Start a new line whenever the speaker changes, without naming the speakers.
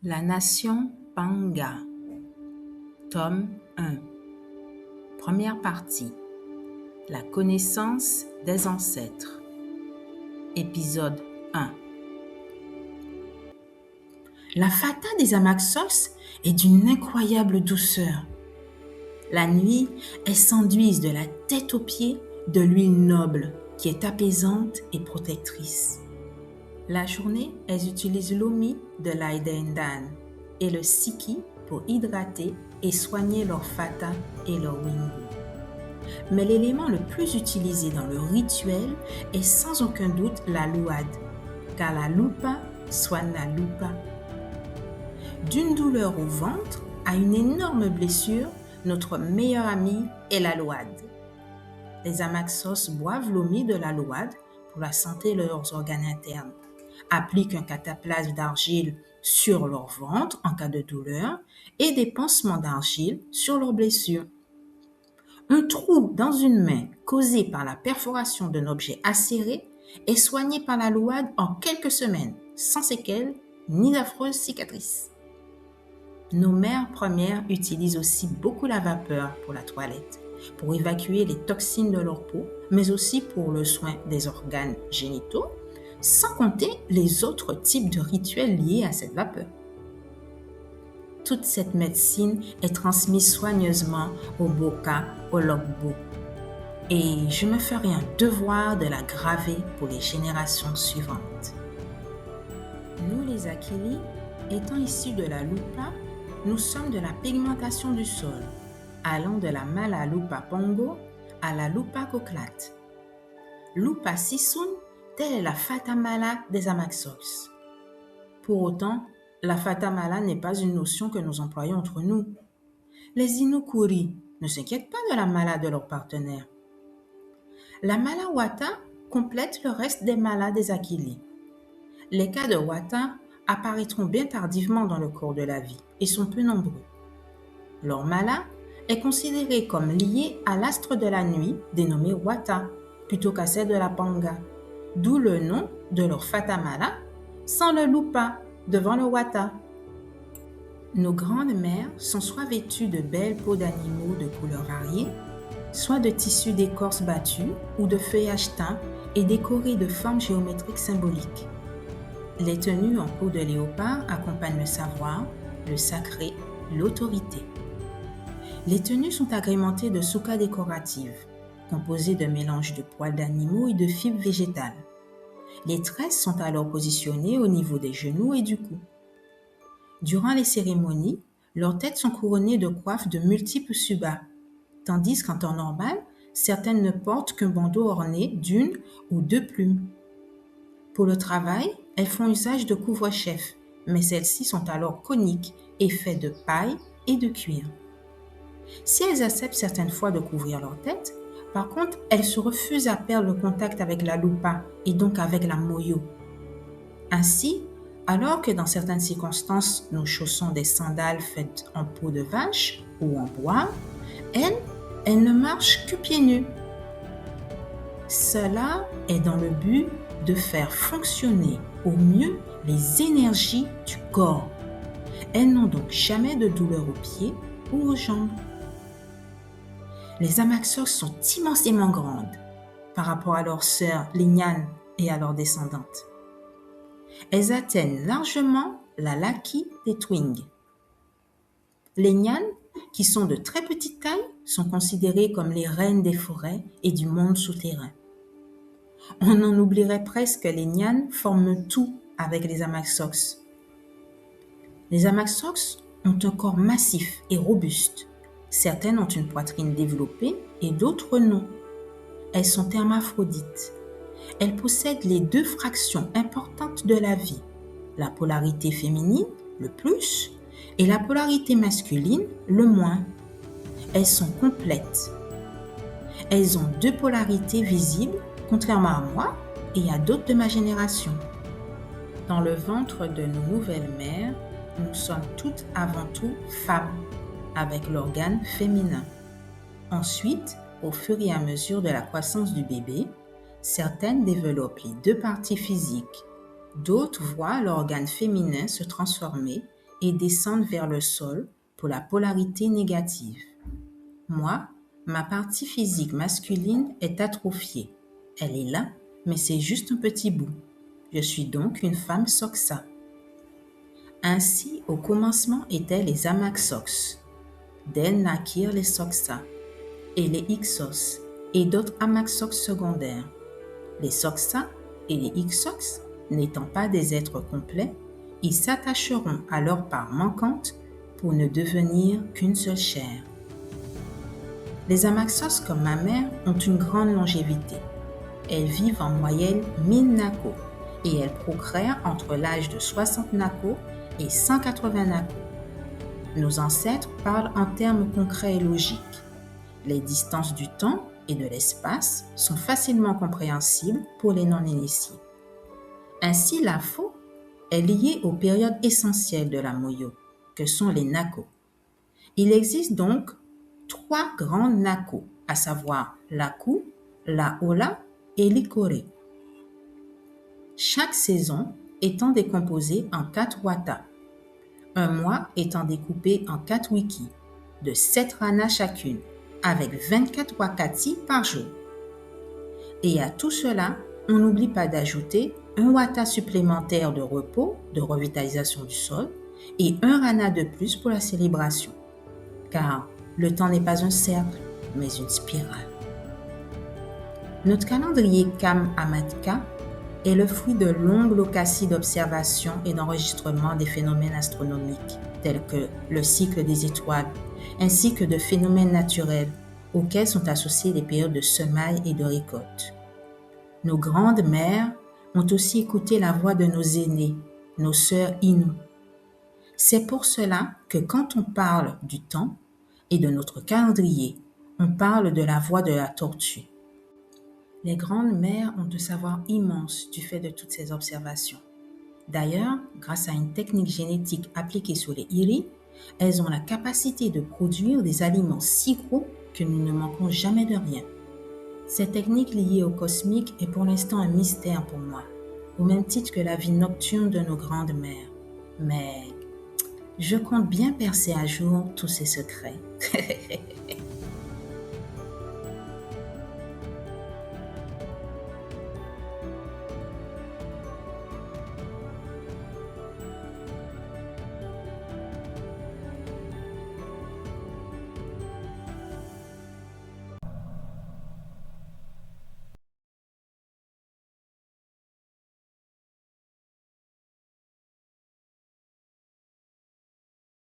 La nation Panga. Tome 1. Première partie. La connaissance des ancêtres. Épisode 1. La fata des Amaxos est d'une incroyable douceur. La nuit, elles s'enduisent de la tête aux pieds de l'huile noble qui est apaisante et protectrice. La journée, elles utilisent l'omi de l'Aïdendan et le siki pour hydrater et soigner leur fata et leur wingu. Mais l'élément le plus utilisé dans le rituel est sans aucun doute la louad, car la lupa soigne la lupa. D'une douleur au ventre à une énorme blessure, notre meilleure amie est la louad. Les Amaxos boivent l'omi de la louad pour la santé de leurs organes internes, appliquent un cataplasme d'argile sur leur ventre en cas de douleur et des pansements d'argile sur leurs blessures. Un trou dans une main causé par la perforation d'un objet acéré est soigné par la louad en quelques semaines, sans séquelles ni d'affreuses cicatrices. Nos mères premières utilisent aussi beaucoup la vapeur pour la toilette, pour évacuer les toxines de leur peau, mais aussi pour le soin des organes génitaux, sans compter les autres types de rituels liés à cette vapeur. Toute cette médecine est transmise soigneusement au Boka, au Logbo, et je me ferai un devoir de la graver pour les générations suivantes. Nous les Akili, étant issus de la lupa, nous sommes de la pigmentation du sol, allant de la mala lupa pongo à la lupa koklat. Lupa sisun, telle est la fatamala des Amaxos. Pour autant, la fatamala n'est pas une notion que nous employons entre nous. Les Inukuri ne s'inquiètent pas de la mala de leur partenaire. La mala wata complète le reste des malas des Akili. Les cas de wata apparaîtront bien tardivement dans le cours de la vie et sont peu nombreux. Leur mala est considéré comme lié à l'astre de la nuit dénommé wata plutôt qu'à celle de la panga, d'où le nom de leur fatamala sans le lupa devant le wata. Nos grandes mères sont soit vêtues de belles peaux d'animaux de couleurs variées, soit de tissus d'écorce battue ou de feuillage teint et décorés de formes géométriques symboliques. Les tenues en peau de léopard accompagnent le savoir, le sacré, l'autorité. Les tenues sont agrémentées de soukas décoratives, composées de mélanges de poils d'animaux et de fibres végétales. Les tresses sont alors positionnées au niveau des genoux et du cou. Durant les cérémonies, leurs têtes sont couronnées de coiffes de multiples subas, tandis qu'en temps normal, certaines ne portent qu'un bandeau orné d'une ou deux plumes. Pour le travail, elles font usage de couvre-chefs, mais celles-ci sont alors coniques et faites de paille et de cuir. Si elles acceptent certaines fois de couvrir leur tête, par contre, elles se refusent à perdre le contact avec la lupa et donc avec la moyo. Ainsi, alors que dans certaines circonstances, nous chaussons des sandales faites en peau de vache ou en bois, elles ne marchent que pieds nus. Cela est dans le but de faire fonctionner au mieux les énergies du corps. Elles n'ont donc jamais de douleur aux pieds ou aux jambes. Les Amaxos sont immensément grandes par rapport à leurs sœurs, les Nyan, et à leurs descendantes. Elles atteignent largement la laki des Twing. Les Nyan, qui sont de très petite taille, sont considérées comme les reines des forêts et du monde souterrain. On en oublierait presque que les Nyan forment tout avec les Amaxos. Les Amaxos ont un corps massif et robuste. Certaines ont une poitrine développée et d'autres non. Elles sont hermaphrodites. Elles possèdent les deux fractions importantes de la vie, la polarité féminine, le plus, et la polarité masculine, le moins. Elles sont complètes. Elles ont deux polarités visibles, contrairement à moi et à d'autres de ma génération. Dans le ventre de nos nouvelles mères, nous sommes toutes avant tout femmes, avec l'organe féminin. Ensuite, au fur et à mesure de la croissance du bébé, certaines développent les deux parties physiques, d'autres voient l'organe féminin se transformer et descendent vers le sol pour la polarité négative. Moi, ma partie physique masculine est atrophiée. Elle est là, mais c'est juste un petit bout. Je suis donc une femme Soxa. Ainsi, au commencement étaient les Amaxox. D'elles naquirent les Soxa et les Ixos et d'autres Amaxox secondaires. Les Soxa et les Ixox, n'étant pas des êtres complets, ils s'attacheront à leur part manquante pour ne devenir qu'une seule chair. Les Amaxos comme ma mère ont une grande longévité. Elles vivent en moyenne 1000 nako et elles procréent entre l'âge de 60 nako et 180 nako. Nos ancêtres parlent en termes concrets et logiques. Les distances du temps et de l'espace sont facilement compréhensibles pour les non-initiés. Ainsi, la faux est liée aux périodes essentielles de la Moyo, que sont les nako. Il existe donc 3 grandes nako, à savoir l'Aku, la Ola et l'Ikore. Chaque saison étant décomposée en 4 wata, un mois étant découpé en 4 wiki, de 7 rana chacune, avec 24 wakati par jour. Et à tout cela, on n'oublie pas d'ajouter un wata supplémentaire de repos, de revitalisation du sol, et un rana de plus pour la célébration. Car le temps n'est pas un cercle, mais une spirale. Notre calendrier Kam Amatka est le fruit de longues locaties d'observation et d'enregistrement des phénomènes astronomiques, tels que le cycle des étoiles, ainsi que de phénomènes naturels auxquels sont associées les périodes de semailles et de récolte. Nos grandes mères ont aussi écouté la voix de nos aînés, nos sœurs Innu. C'est pour cela que quand on parle du temps et de notre calendrier, on parle de la voix de la tortue. Les grandes mères ont un savoir immense du fait de toutes ces observations. D'ailleurs, grâce à une technique génétique appliquée sur les iris, elles ont la capacité de produire des aliments si gros que nous ne manquons jamais de rien. Cette technique liée au cosmique est pour l'instant un mystère pour moi, au même titre que la vie nocturne de nos grandes mères. Mais je compte bien percer à jour tous ces secrets.